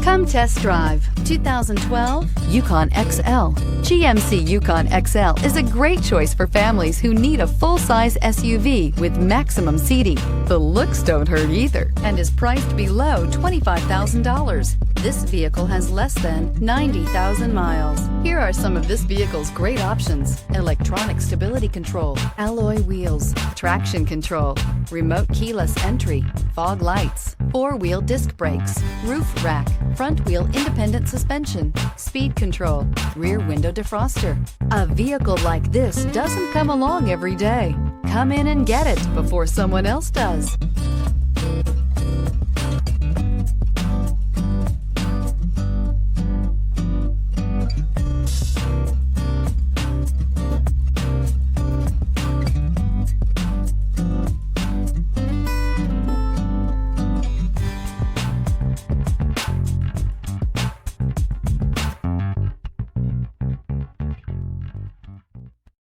Come test drive 2012 Yukon XL. GMC Yukon XL is a great choice for families who need a full-size SUV with maximum seating. The looks don't hurt either and is priced below $25,000. This vehicle has less than 90,000 miles. Here are some of this vehicle's great options: electronic stability control, alloy wheels, traction control, remote keyless entry, fog lights, four-wheel disc brakes, roof rack, front wheel independent suspension, speed control, rear window defroster. A vehicle like this doesn't come along every day. Come in and get it before someone else does.